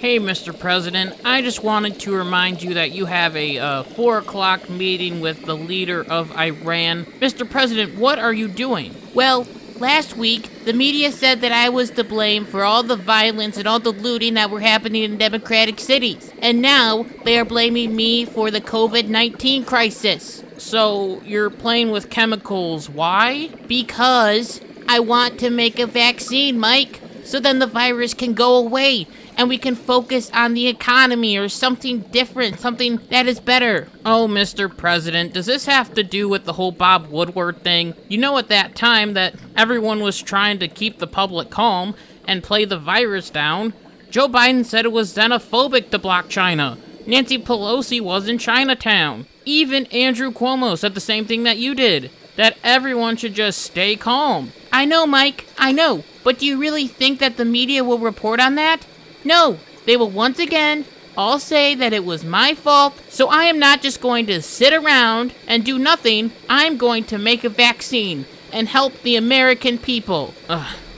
Hey, Mr. President, I just wanted to remind you that you have a 4 o'clock meeting with the leader of Iran. Mr. President, what are you doing? Well, last week, the media said that I was to blame for all the violence and all the looting that were happening in democratic cities. And now, they are blaming me for the COVID-19 crisis. So, you're playing with chemicals. Why? Because I want to make a vaccine, Mike, so then the virus can go away and we can focus on the economy or something different, something that is better. Oh, Mr. President, does this have to do with the whole Bob Woodward thing? You know, at that time that everyone was trying to keep the public calm and play the virus down, Joe Biden said it was xenophobic to block China. Nancy Pelosi was in Chinatown. Even Andrew Cuomo said the same thing that you did, that everyone should just stay calm. I know, Mike, I know, but do you really think that the media will report on that? No, they will once again all say that it was my fault, so I am not just going to sit around and do nothing. I'm going to make a vaccine and help the American people.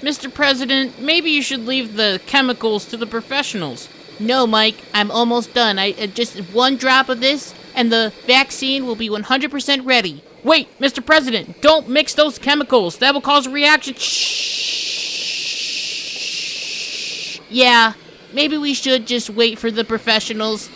Mr. President, maybe you should leave the chemicals to the professionals. No, Mike, I'm almost done. I just one drop of this and the vaccine will be 100% ready. Wait, Mr. President, don't mix those chemicals. That will cause a reaction. Shh. Yeah. Maybe we should just wait for the professionals.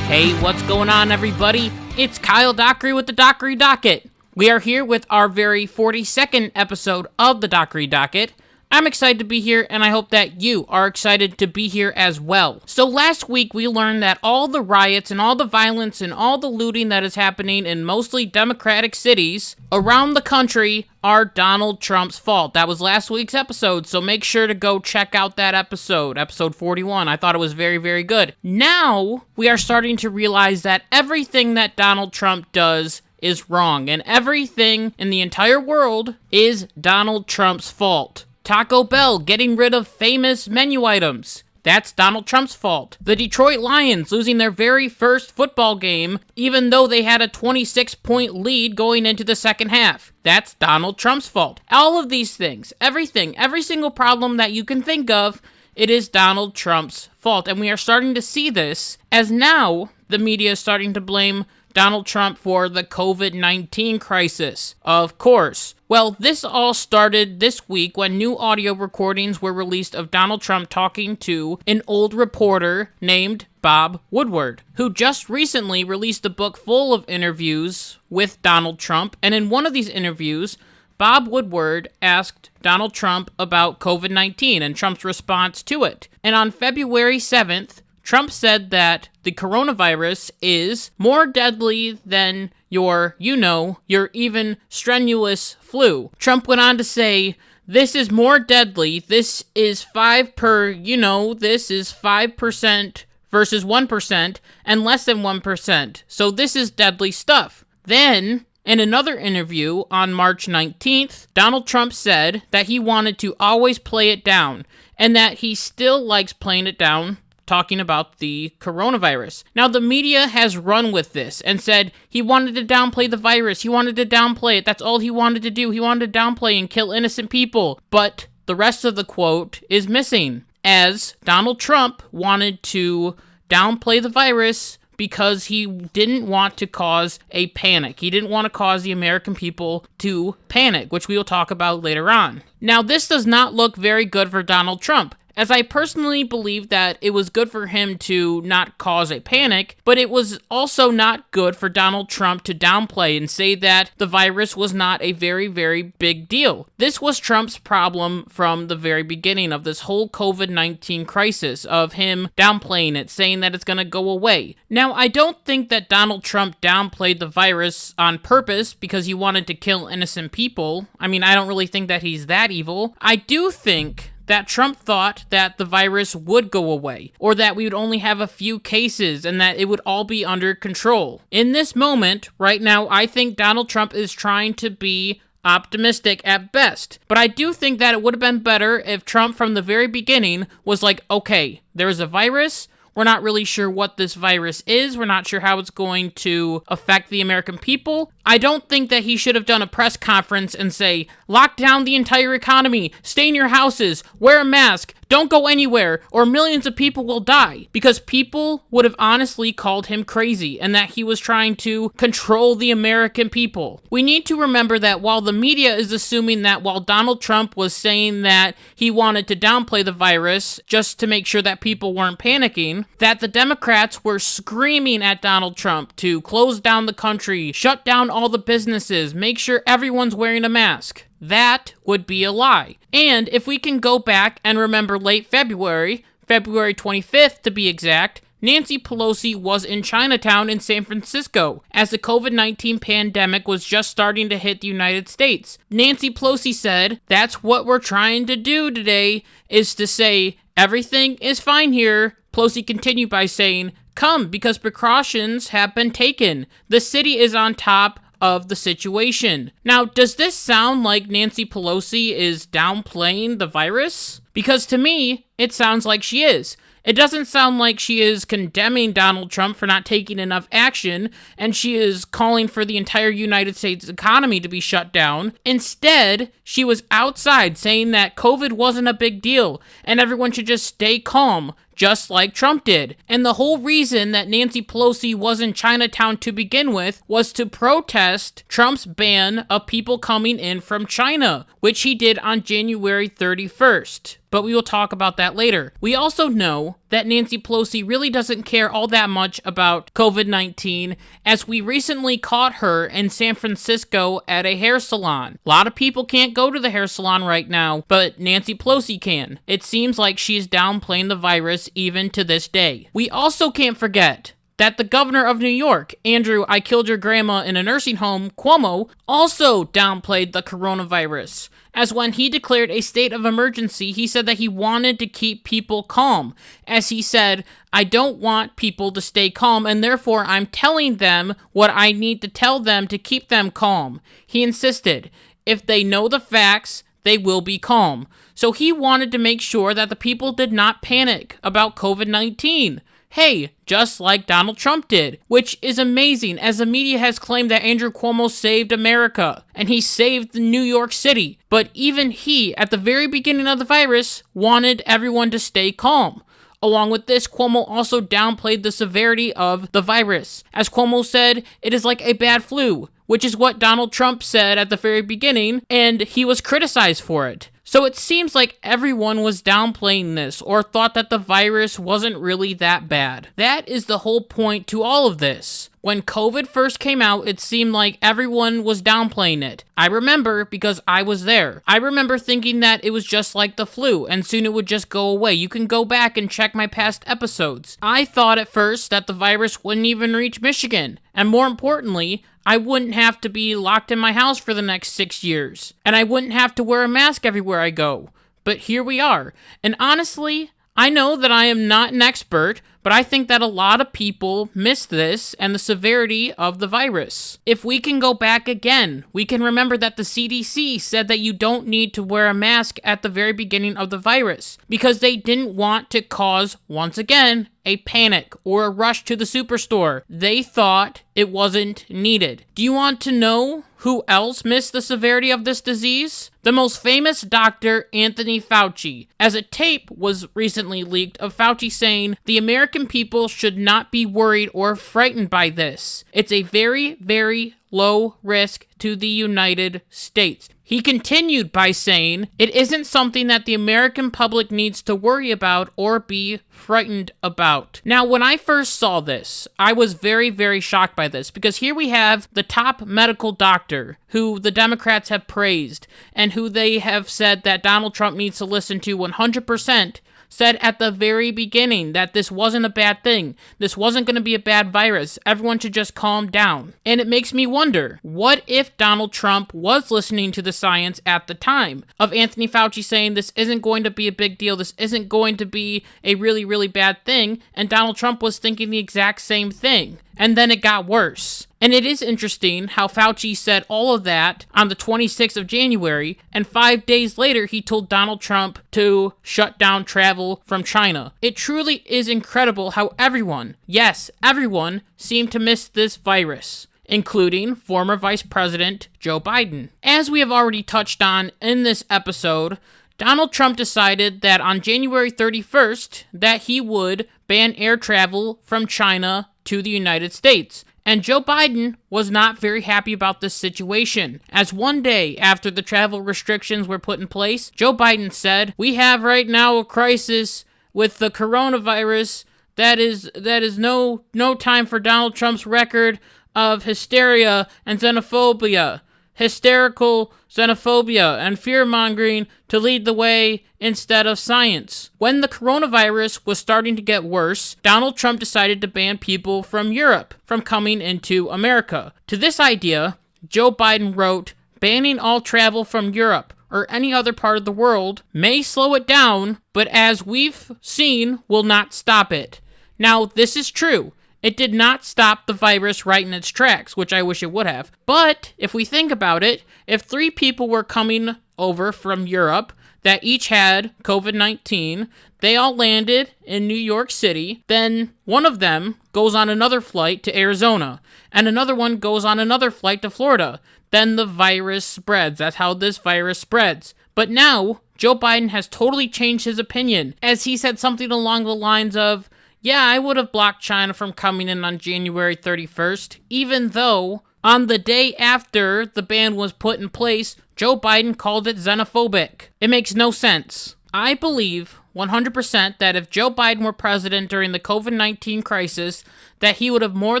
Hey, what's going on, everybody? It's Kyle Dockery with the Dockery Docket. We are here with our very 42nd episode of the Dockery Docket. I'm excited to be here, and I hope that you are excited to be here as well. So last week, we learned that all the riots and all the violence and all the looting that is happening in mostly democratic cities around the country are Donald Trump's fault. That was last week's episode, so make sure to go check out that episode, episode 41. I thought it was very, very good. Now, we are starting to realize that everything that Donald Trump does is wrong, and everything in the entire world is Donald Trump's fault. Taco Bell getting rid of famous menu items. That's Donald Trump's fault. The Detroit Lions losing their very first football game, even though they had a 26-point lead going into the second half. That's Donald Trump's fault. All of these things, everything, every single problem that you can think of, it is Donald Trump's fault. And we are starting to see this as now the media is starting to blame Donald Trump for the COVID-19 crisis. Of course. Well, this all started this week when new audio recordings were released of Donald Trump talking to an old reporter named Bob Woodward, who just recently released a book full of interviews with Donald Trump. And in one of these interviews, Bob Woodward asked Donald Trump about COVID-19 and Trump's response to it. And on February 7th, Trump said that the coronavirus is more deadly than your even strenuous flu. Trump went on to say, this is more deadly. This is 5% versus 1% and less than 1%. So this is deadly stuff. Then, in another interview on March 19th, Donald Trump said that he wanted to always play it down and that he still likes playing it down, talking about the coronavirus. Now, the media has run with this and said he wanted to downplay the virus. He wanted to downplay it. That's all he wanted to do. He wanted to downplay and kill innocent people. But the rest of the quote is missing, as Donald Trump wanted to downplay the virus because he didn't want to cause a panic. He didn't want to cause the American people to panic, which we will talk about later on. Now, this does not look very good for Donald Trump, as I personally believe that it was good for him to not cause a panic, but it was also not good for Donald Trump to downplay and say that the virus was not a very, very big deal. This was Trump's problem from the very beginning of this whole COVID-19 crisis, of him downplaying it, saying that it's going to go away. Now, I don't think that Donald Trump downplayed the virus on purpose because he wanted to kill innocent people. I mean, I don't really think that he's that evil. I do think that Trump thought that the virus would go away, or that we would only have a few cases and that it would all be under control. In this moment, right now, I think Donald Trump is trying to be optimistic at best. But I do think that it would have been better if Trump from the very beginning was like, okay, there's a virus. We're not really sure what this virus is. We're not sure how it's going to affect the American people. I don't think that he should have done a press conference and say, lock down the entire economy, stay in your houses, wear a mask, don't go anywhere, or millions of people will die. Because people would have honestly called him crazy and that he was trying to control the American people. We need to remember that while the media is assuming that while Donald Trump was saying that he wanted to downplay the virus just to make sure that people weren't panicking, that the Democrats were screaming at Donald Trump to close down the country, shut down all the businesses, make sure everyone's wearing a mask. That would be a lie. And if we can go back and remember late February 25th to be exact, Nancy Pelosi was in Chinatown in San Francisco as the COVID-19 pandemic was just starting to hit the United States. Nancy Pelosi said, that's what we're trying to do today, is to say, everything is fine here. Pelosi continued by saying, come, because precautions have been taken. The city is on top of the situation. Now, does this sound like Nancy Pelosi is downplaying the virus? Because to me, it sounds like she is. It doesn't sound like she is condemning Donald Trump for not taking enough action, and she is calling for the entire United States economy to be shut down. Instead, she was outside saying that COVID wasn't a big deal, and everyone should just stay calm, just like Trump did. And the whole reason that Nancy Pelosi was in Chinatown to begin with was to protest Trump's ban of people coming in from China, which he did on January 31st. But we will talk about that later. We also know that Nancy Pelosi really doesn't care all that much about COVID-19, as we recently caught her in San Francisco at a hair salon. A lot of people can't go to the hair salon right now, but Nancy Pelosi can. It seems like she's downplaying the virus even to this day. We also can't forget that the governor of New York, Andrew, I killed your grandma in a nursing home, Cuomo, also downplayed the coronavirus. As when he declared a state of emergency, he said that he wanted to keep people calm. As he said, I don't want people to stay calm, and therefore I'm telling them what I need to tell them to keep them calm. He insisted, if they know the facts, they will be calm. So he wanted to make sure that the people did not panic about COVID-19. Hey, just like Donald Trump did, which is amazing as the media has claimed that Andrew Cuomo saved America, and he saved New York City. But even he, at the very beginning of the virus, wanted everyone to stay calm. Along with this, Cuomo also downplayed the severity of the virus. As Cuomo said, it is like a bad flu, which is what Donald Trump said at the very beginning, and he was criticized for it. So it seems like everyone was downplaying this or thought that the virus wasn't really that bad. That is the whole point to all of this. When COVID first came out, it seemed like everyone was downplaying it. I remember because I was there. I remember thinking that it was just like the flu and soon it would just go away. You can go back and check my past episodes. I thought at first that the virus wouldn't even reach Michigan. And more importantly, I wouldn't have to be locked in my house for the next 6 years. And I wouldn't have to wear a mask everywhere I go. But here we are. And honestly, I know that I am not an expert, but I think that a lot of people miss this and the severity of the virus. If we can go back again, we can remember that the CDC said that you don't need to wear a mask at the very beginning of the virus because they didn't want to cause, once again, a panic or a rush to the superstore. They thought it wasn't needed. Do you want to know who else missed the severity of this disease? The most famous doctor, Anthony Fauci, as a tape was recently leaked of Fauci saying the American people should not be worried or frightened by this. It's a very, very low risk to the United States. He continued by saying, it isn't something that the American public needs to worry about or be frightened about. Now, when I first saw this, I was very, very shocked by this because here we have the top medical doctor who the Democrats have praised and who they have said that Donald Trump needs to listen to 100%. Said at the very beginning that this wasn't a bad thing. This wasn't going to be a bad virus. Everyone should just calm down. And it makes me wonder, what if Donald Trump was listening to the science at the time of Anthony Fauci saying this isn't going to be a big deal, this isn't going to be a really, really bad thing, and Donald Trump was thinking the exact same thing. and then it got worse. And it is interesting how Fauci said all of that on the 26th of January, and 5 days later he told Donald Trump to shut down travel from China. It truly is incredible how everyone, yes, everyone, seemed to miss this virus, including former Vice President Joe Biden. As we have already touched on in this episode, Donald Trump decided that on January 31st that he would ban air travel from China to the United States. And Joe Biden was not very happy about this situation, as one day after the travel restrictions were put in place, Joe Biden said, "We have right now a crisis with the coronavirus. That is no time for Donald Trump's record of hysteria and xenophobia, hysterical xenophobia and fear-mongering to lead the way instead of science." When the coronavirus was starting to get worse, Donald Trump decided to ban people from Europe from coming into America. To this idea, Joe Biden wrote, "Banning all travel from Europe or any other part of the world may slow it down, but as we've seen, will not stop it." Now, this is true. It did not stop the virus right in its tracks, which I wish it would have. But if we think about it, if 3 people were coming over from Europe that each had COVID-19, they all landed in New York City, then one of them goes on another flight to Arizona, and another one goes on another flight to Florida. Then the virus spreads. That's how this virus spreads. But now, Joe Biden has totally changed his opinion, as he said something along the lines of, "Yeah, I would have blocked China from coming in on January 31st, even though on the day after the ban was put in place, Joe Biden called it xenophobic." It makes no sense. I believe 100% that if Joe Biden were president during the COVID-19 crisis, that he would have more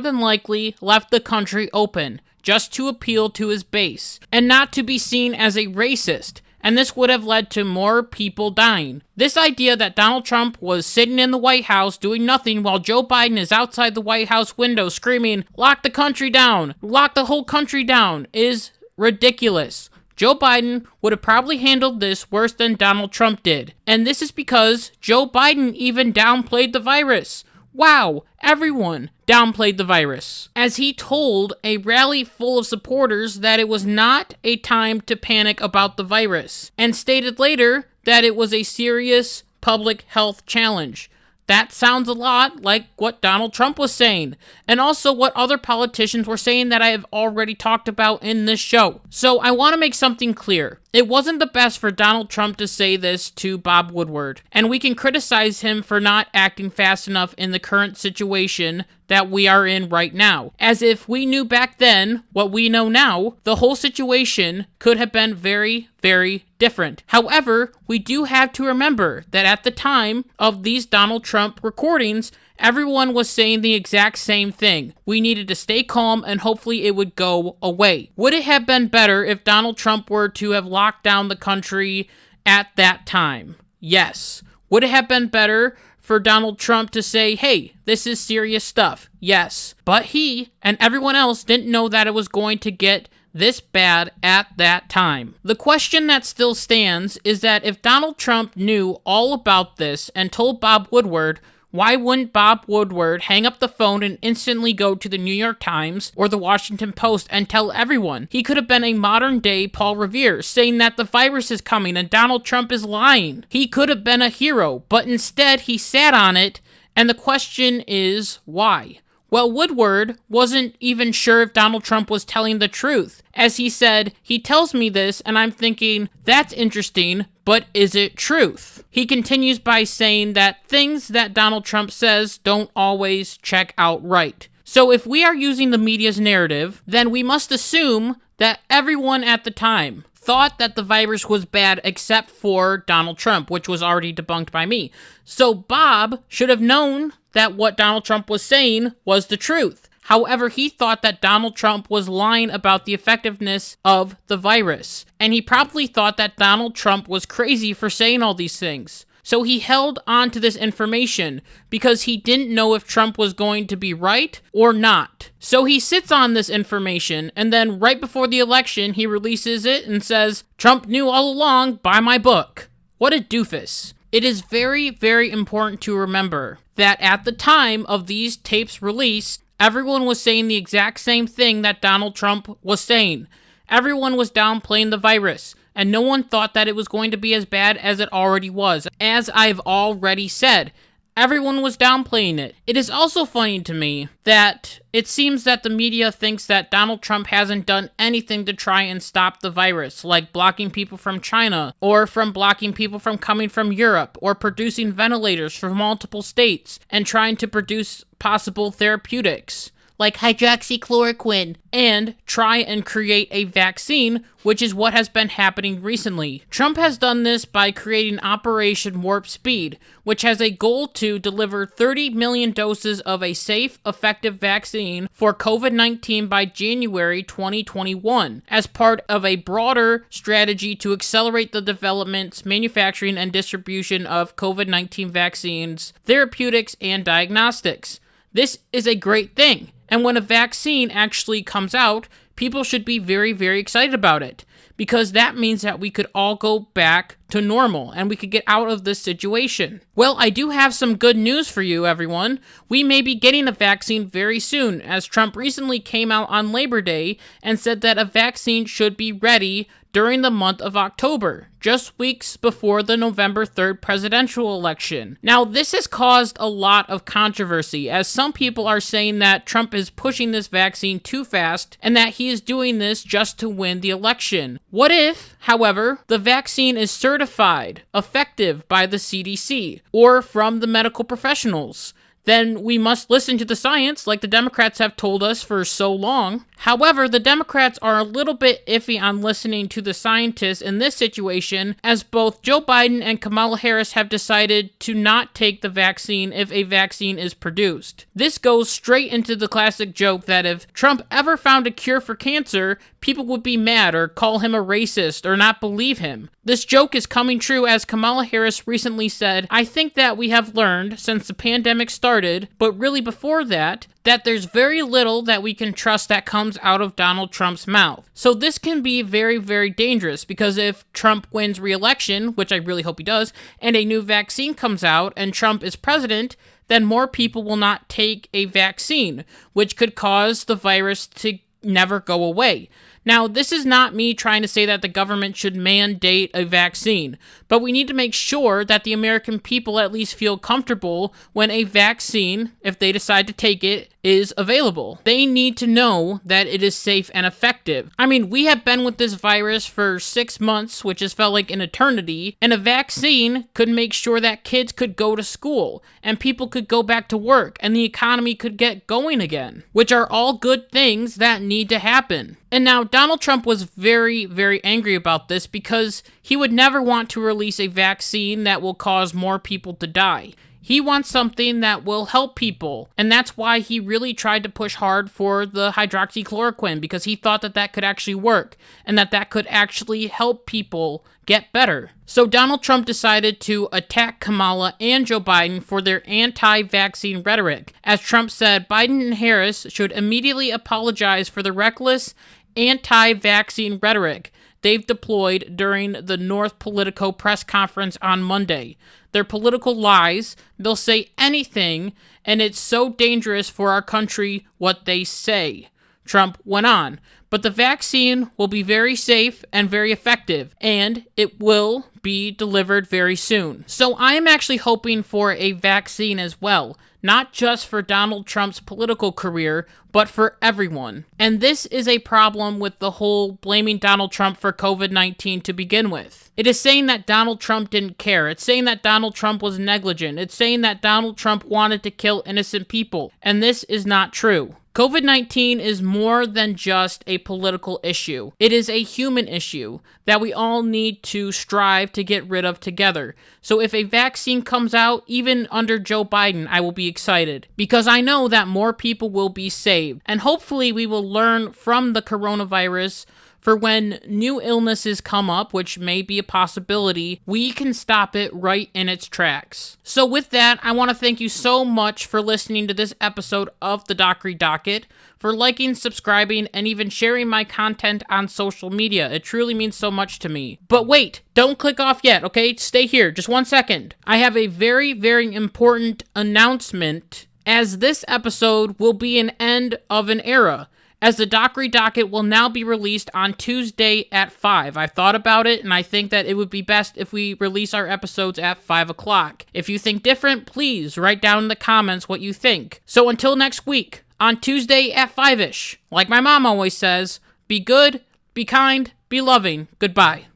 than likely left the country open, just to appeal to his base, and not to be seen as a racist. And this would have led to more people dying. This idea that Donald Trump was sitting in the White House doing nothing while Joe Biden is outside the White House window screaming, "Lock the country down! Lock the whole country down!" is ridiculous. Joe Biden would have probably handled this worse than Donald Trump did. And this is because Joe Biden even downplayed the virus. Wow, everyone downplayed the virus, as he told a rally full of supporters that it was not a time to panic about the virus, and stated later that it was a serious public health challenge. That sounds a lot like what Donald Trump was saying, and also what other politicians were saying that I have already talked about in this show. So I want to make something clear. It wasn't the best for Donald Trump to say this to Bob Woodward, and we can criticize him for not acting fast enough in the current situation that we are in right now. As if we knew back then what we know now, the whole situation could have been very, very different. However, we do have to remember that at the time of these Donald Trump recordings, everyone was saying the exact same thing. We needed to stay calm and hopefully it would go away. Would it have been better if Donald Trump were to have locked down the country at that time? Yes. Would it have been better for Donald Trump to say, "Hey, this is serious stuff"? Yes. But he and everyone else didn't know that it was going to get this bad at that time. The question that still stands is that if Donald Trump knew all about this and told Bob Woodward, why wouldn't Bob Woodward hang up the phone and instantly go to the New York Times or the Washington Post and tell everyone? He could have been a modern-day Paul Revere, saying that the virus is coming and Donald Trump is lying. He could have been a hero, but instead he sat on it, and the question is, why? Well, Woodward wasn't even sure if Donald Trump was telling the truth. As he said, "He tells me this, and I'm thinking, that's interesting, but is it truth?" He continues by saying that things that Donald Trump says don't always check out right. So if we are using the media's narrative, then we must assume that everyone at the time thought that the virus was bad except for Donald Trump, which was already debunked by me. So Bob should have known that what Donald Trump was saying was the truth. However, he thought that Donald Trump was lying about the effectiveness of the virus, and he probably thought that Donald Trump was crazy for saying all these things. So he held on to this information because he didn't know if Trump was going to be right or not. So he sits on this information, and then right before the election, he releases it and says, "Trump knew all along, buy my book." What a doofus. It is very, very important to remember that at the time of these tapes released, everyone was saying the exact same thing that Donald Trump was saying. Everyone was downplaying the virus, and no one thought that it was going to be as bad as it already was. As I've already said, everyone was downplaying it. It is also funny to me that it seems that the media thinks that Donald Trump hasn't done anything to try and stop the virus, like blocking people from China, or from blocking people from coming from Europe, or producing ventilators for multiple states, and trying to produce possible therapeutics like hydroxychloroquine, and try and create a vaccine, which is what has been happening recently. Trump has done this by creating Operation Warp Speed, which has a goal to deliver 30 million doses of a safe, effective vaccine for COVID-19 by January 2021, as part of a broader strategy to accelerate the development, manufacturing, and distribution of COVID-19 vaccines, therapeutics, and diagnostics. This is a great thing. And when a vaccine actually comes out, people should be very, very excited about it, because that means that we could all go back to normal and we could get out of this situation. Well, I do have some good news for you, everyone. We may be getting a vaccine very soon, as Trump recently came out on Labor Day and said that a vaccine should be ready during the month of October, just weeks before the November 3rd presidential election. Now, this has caused a lot of controversy, as some people are saying that Trump is pushing this vaccine too fast and that he is doing this just to win the election. What if, however, the vaccine is certified effective by the CDC or from the medical professionals? Then we must listen to the science like the Democrats have told us for so long. However, the Democrats are a little bit iffy on listening to the scientists in this situation, as both Joe Biden and Kamala Harris have decided to not take the vaccine if a vaccine is produced. This goes straight into the classic joke that if Trump ever found a cure for cancer, people would be mad or call him a racist or not believe him. This joke is coming true, as Kamala Harris recently said, "I think that we have learned since the pandemic started, but really before that there's very little that we can trust that comes out of Donald Trump's mouth." So this can be very, very dangerous, because if Trump wins re-election, which I really hope he does, and a new vaccine comes out and Trump is president, then more people will not take a vaccine, which could cause the virus to never go away. Now, this is not me trying to say that the government should mandate a vaccine, but we need to make sure that the American people at least feel comfortable when a vaccine, if they decide to take it, is available. They need to know that it is safe and effective. I mean, we have been with this virus for 6 months, which has felt like an eternity, and a vaccine could make sure that kids could go to school, and people could go back to work, and the economy could get going again, which are all good things that need to happen. And now, Donald Trump was very, very angry about this, because he would never want to release a vaccine that will cause more people to die. He wants something that will help people, and that's why he really tried to push hard for the hydroxychloroquine, because he thought that that could actually work, and that could actually help people get better. So Donald Trump decided to attack Kamala and Joe Biden for their anti-vaccine rhetoric. As Trump said, Biden and Harris should immediately apologize for the reckless anti-vaccine rhetoric they've deployed during the North Politico press conference on Monday. They're political lies. They'll say anything, and it's so dangerous for our country what they say, Trump went on. But the vaccine will be very safe and very effective, and it will be delivered very soon. So I am actually hoping for a vaccine as well, not just for Donald Trump's political career, but for everyone. And this is a problem with the whole blaming Donald Trump for COVID-19 to begin with. It is saying that Donald Trump didn't care. It's saying that Donald Trump was negligent. It's saying that Donald Trump wanted to kill innocent people. And this is not true. COVID-19 is more than just a political issue. It is a human issue that we all need to strive to get rid of together. So if a vaccine comes out, even under Joe Biden, I will be excited, because I know that more people will be saved. And hopefully we will learn from the coronavirus for when new illnesses come up, which may be a possibility, we can stop it right in its tracks. So with that, I want to thank you so much for listening to this episode of the Dockery Docket, for liking, subscribing, and even sharing my content on social media. It truly means so much to me. But wait, don't click off yet, okay? Stay here, just 1 second. I have a very, very important announcement as this episode will be an end of an era, as the Dockery Docket will now be released on Tuesday at 5. I've thought about it, and I think that it would be best if we release our episodes at 5 o'clock. If you think different, please write down in the comments what you think. So until next week, on Tuesday at 5-ish, like my mom always says, be good, be kind, be loving. Goodbye.